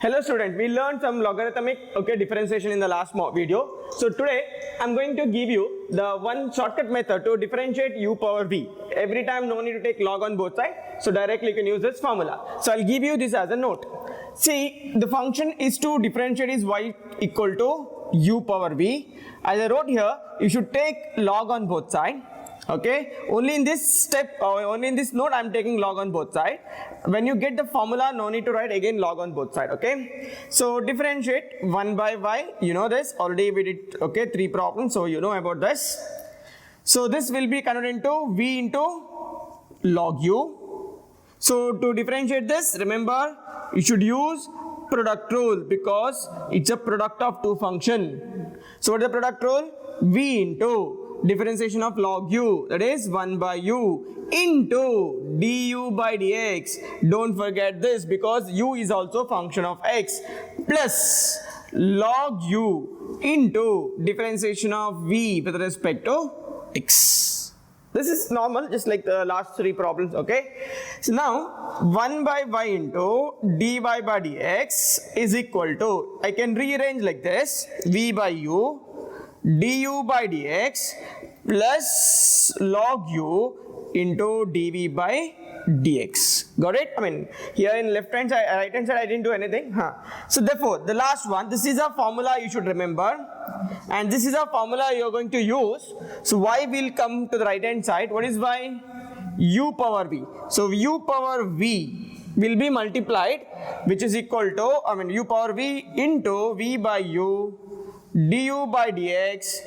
Hello student, we learned some logarithmic differentiation in the last video. So today I'm going to give you the one shortcut method to differentiate u power v. Every time no need to take log on both sides, so directly you can use this formula. So I'll give you this as a note. See, the function is to differentiate is y equal to u power v. As I wrote here, you should take log on both sides. Okay, only in this step or only in this note I'm taking log on both sides. When you get the formula, no need to write again log on both sides. Okay, so differentiate 1 by y, you know this already we did. Okay, 3 problems, so you know about this. So this will be converted into v into log u. So to differentiate this, remember you should use product rule because it's a product of two function. So what is the product rule? V into differentiation of log u, that is 1 by u into du by dx. Don't forget this because u is also function of x, plus log u into differentiation of v with respect to x. This is normal, just like the last 3 problems. Okay, so now 1 by y into dy by dx is equal to, I can rearrange like this, v by u du by dx plus log u into dv by dx. Got it? I mean, here in left hand side, right hand side I didn't do anything. So therefore the last one, this is a formula you should remember, and this is a formula you are going to use. So y will come to the right hand side. What is y? U power v. So u power v will be multiplied, which is equal to, u power v into v by u du by dx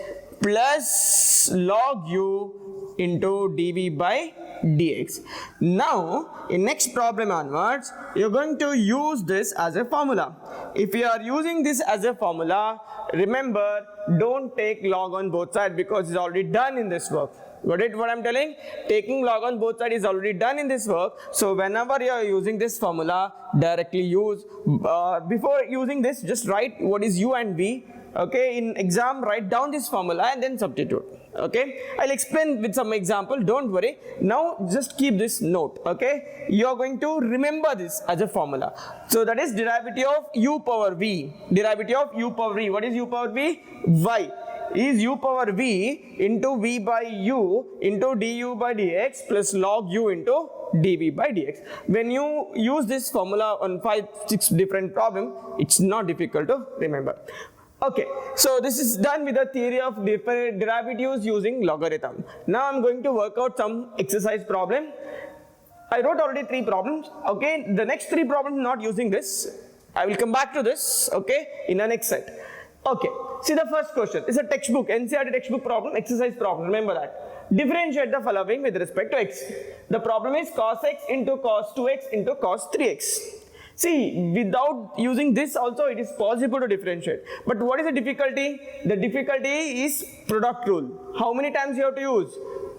plus log u into dv by dx. Now in next problem onwards, you're going to use this as a formula. If you are using this as a formula, remember don't take log on both sides because it's already done in this work. Got it what I'm telling? Taking log on both sides is already done in this work. So whenever you are using this formula, directly use, before using this, just write what is u and v. Okay, in exam write down this formula and then substitute. Okay, I'll explain with some example, don't worry. Now just keep this note. Okay, you are going to remember this as a formula. So that is derivative of u power v. Derivative of u power v. What is u power v? Y is u power v into v by u into du by dx plus log u into dv by dx. When you use this formula on 5-6 different problems, it's not difficult to remember. Okay, so this is done with the theory of different derivatives using logarithm. Now I'm going to work out some exercise problem. I wrote already 3 problems. Okay, the next 3 problems not using this. I will come back to this. Okay, in the next set. Okay, see the first question. It's a textbook, NCERT textbook problem, exercise problem. Remember that. Differentiate the following with respect to x. The problem is cos x into cos 2x into cos 3x. See, without using this also it is possible to differentiate. But what is the difficulty? The difficulty is product rule. How many times you have to use?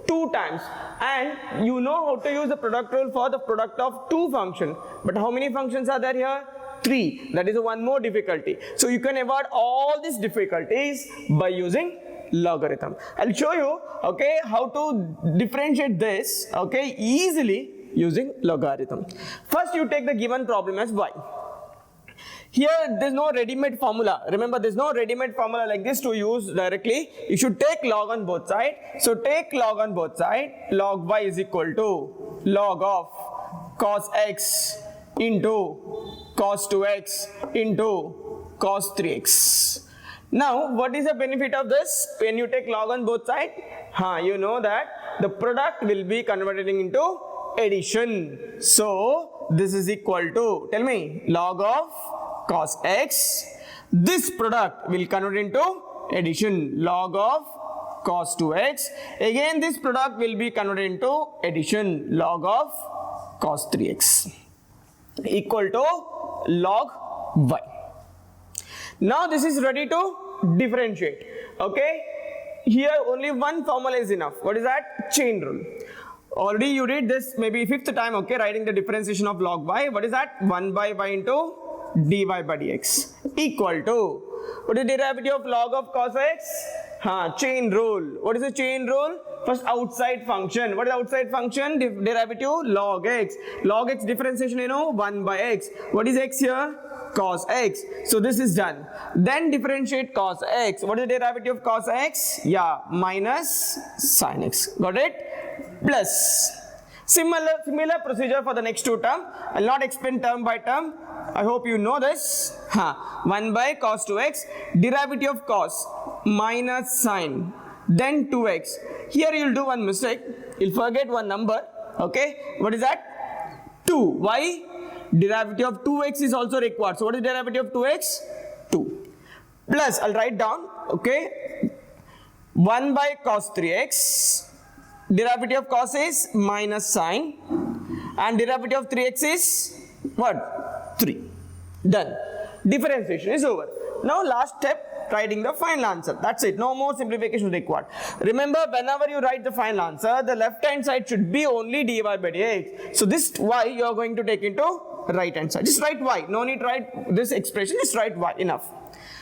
2 times. And you know how to use the product rule for the product of 2 functions. But how many functions are there here? 3. That is one more difficulty. So you can avoid all these difficulties by using logarithm. I'll show you, okay, how to differentiate this, okay, easily using logarithm. First you take the given problem as y. Here there's no ready-made formula. Remember, there's no ready-made formula like this to use directly. You should take log on both sides. So take log on both sides. Log y is equal to log of cos x into cos 2x into cos 3x. Now what is the benefit of this? When you take log on both sides, you know that the product will be converted into addition. So this is equal to, tell me, log of cos x. This product will convert into addition, log of cos 2x. Again this product will be converted into addition, log of cos 3x equal to log y. Now this is ready to differentiate. Okay, here only one formula is enough. What is that? Chain rule. Already you read this maybe 5th time, okay, writing the differentiation of log y. What is that? 1 by y into dy by dx equal to, what is the derivative of log of cos x? Chain rule. What is the chain rule? First outside function. What is outside function? Derivative log x. Log x differentiation, 1 by x. What is x here? cos x. So this is done. Then differentiate cos x. What is the derivative of cos x? Yeah, minus sin x. Got it? Plus. Similar procedure for the next two terms. I'll not explain term by term. I hope you know this. 1 by cos 2x. Derivative of cos minus sin. Then 2x. Here you'll do one mistake. You'll forget one number. Okay. What is that? 2. Why? Derivative of 2x is also required. So what is derivative of 2x? 2. Plus, I'll write down. Okay. 1 by cos 3x. Derivative of cos is minus sin, and derivative of 3x is what? 3. Done. Differentiation is over. Now last step, writing the final answer. That's it. No more simplification required. Remember, whenever you write the final answer, the left hand side should be only dy by dx. So this y you are going to take into right hand side. Just write y. No need to write this expression. Just write y. Enough.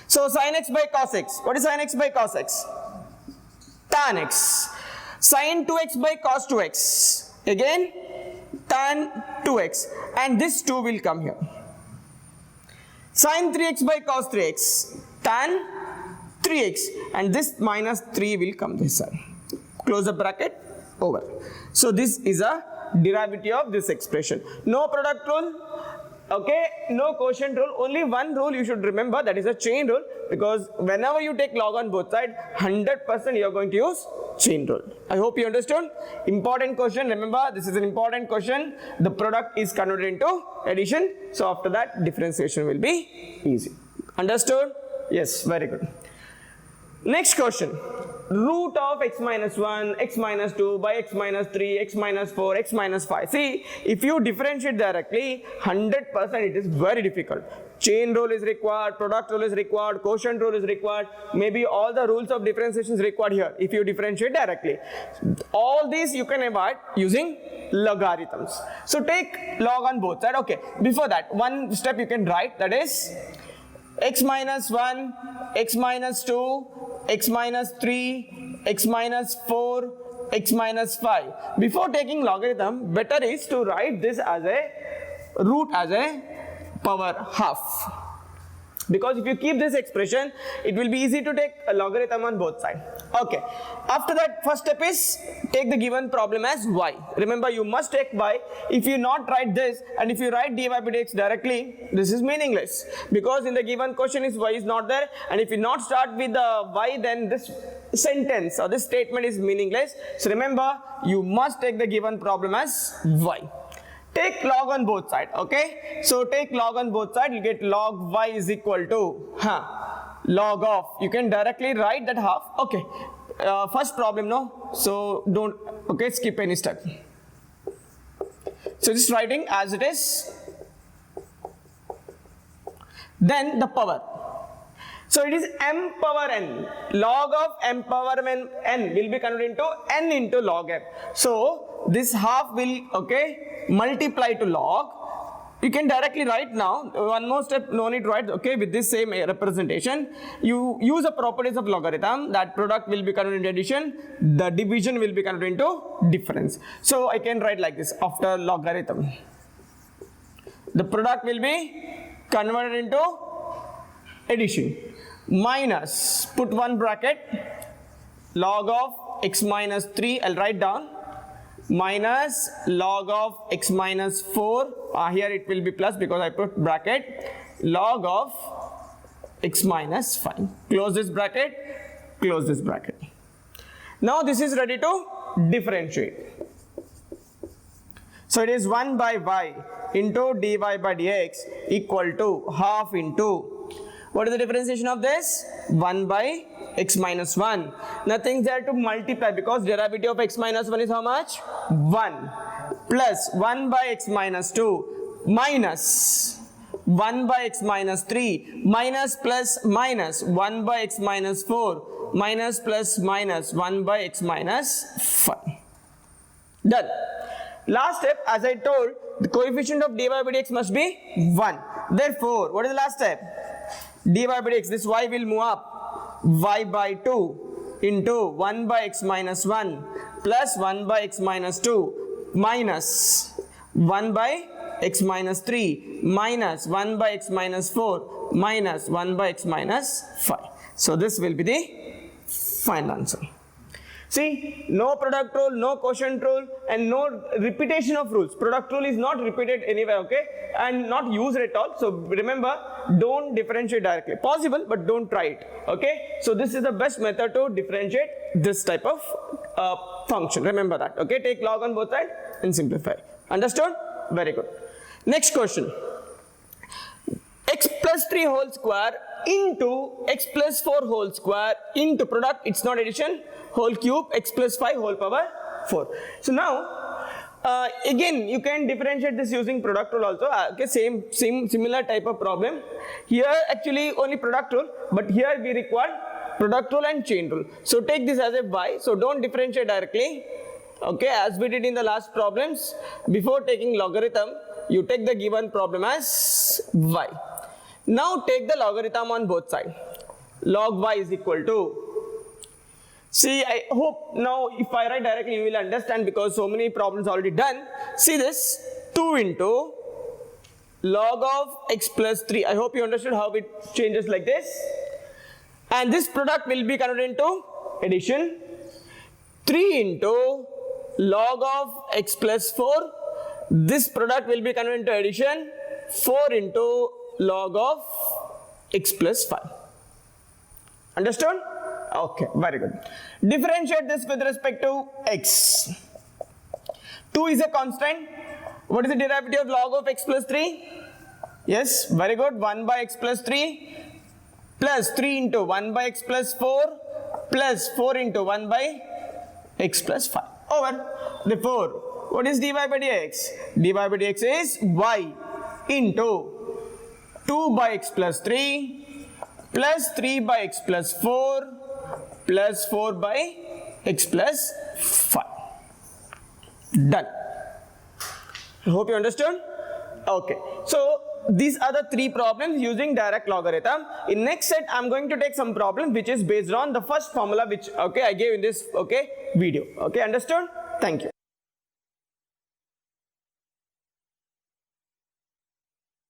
So sin x by cos x. What is sin x by cos x? Tan x. Sin 2x by cos 2x. Again, tan 2x. And this 2 will come here. Sin 3x by cos 3x. Tan 3x. And this minus 3 will come this side. Close the bracket. Over. So this is a derivative of this expression. No product rule. Okay, no quotient rule. Only one rule you should remember, that is a chain rule, because whenever you take log on both sides, 100% you are going to use chain rule. I hope you understood. Important question. Remember, this is an important question. The product is converted into addition. So after that, differentiation will be easy. Understood? Yes, very good. Next question. Root of x minus 1, x minus 2 by x minus 3, x minus 4, x minus 5. See, if you differentiate directly, 100% it is very difficult. Chain rule is required, product rule is required, quotient rule is required, maybe all the rules of differentiation is required here if you differentiate directly. All these you can avoid using logarithms. So take log on both sides. Okay, before that, one step you can write, that is x minus 1, x minus 2, x minus 3, x minus 4, x minus 5. Before taking logarithm, better is to write this as a root as a power half. Because if you keep this expression, it will be easy to take a logarithm on both sides. Okay. After that, first step is take the given problem as y. Remember, you must take y. If you not write this, and if you write dy by dx directly, this is meaningless. Because in the given question is y is not there, and if you not start with the y, then this sentence or this statement is meaningless. So remember, you must take the given problem as y. Take log on both sides, okay? So take log on both sides, you get log y is equal to log of, you can directly write that half, okay. First problem, no? So don't, okay, skip any step. So just writing as it is. Then the power. So it is m power n. Log of m power n will be converted into n into log m. So this half will, okay, multiply to log. You can directly write now. One more step, no need to write, okay, with this same representation. You use the properties of logarithm. That product will be converted into addition. The division will be converted into difference. So I can write like this after logarithm. The product will be converted into addition. Minus, put one bracket, log of x minus 3, I'll write down, minus log of x minus 4, here it will be plus because I put bracket, log of x minus 5. Close this bracket, close this bracket. Now this is ready to differentiate. So it is 1 by y into dy by dx equal to half into, what is the differentiation of this? 1 by x minus 1. Nothing there to multiply because derivative of x minus 1 is how much? 1. Plus 1 by x minus 2 minus 1 by x minus 3 minus plus minus 1 by x minus 4 minus plus minus 1 by x minus 5. Done. Last step, as I told, the coefficient of dy by dx must be 1. Therefore, what is the last step? Dy by dx, this y will move up, y by 2 into 1 by x minus 1 plus 1 by x minus 2 minus 1 by x minus 3 minus 1 by x minus 4 minus 1 by x minus 5. So this will be the final answer. See, no product rule, no quotient rule, and no repetition of rules. Product rule is not repeated anywhere, okay, and not used at all. So remember, don't differentiate directly. Possible, but don't try it, okay. So this is the best method to differentiate this type of function. Remember that, okay. Take log on both sides and simplify. Understood? Very good. Next question. X plus 3 whole square into x plus 4 whole square into product, it's not addition, whole cube, x plus 5 whole power 4. So now, again, you can differentiate this using product rule also, okay, similar type of problem. Here actually only product rule, but here we require product rule and chain rule. So take this as a y, so don't differentiate directly, okay, as we did in the last problems. Before taking logarithm, you take the given problem as y. Now take the logarithm on both sides. Log y is equal to, see, I hope now if I write directly you will understand because so many problems already done. See this, 2 into log of x plus 3. I hope you understood how it changes like this. And this product will be converted into addition. 3 into log of x plus 4. This product will be converted into addition. 4 into log of x plus 5. Understood? Okay, very good. Differentiate this with respect to x. 2 is a constant. What is the derivative of log of x plus 3? Yes, very good. 1 by x plus 3 plus 3 into 1 by x plus 4 plus 4 into 1 by x plus 5 over. Therefore, what is dy by dx? Dy by dx is y into 2 by x plus 3 plus 3 by x plus 4 plus 4 by x plus 5. Done. I hope you understood. Okay. So these are the 3 problems using direct logarithm. In next set, I'm going to take some problem which is based on the first formula which, okay, I gave in this, okay, video. Okay, understood? Thank you.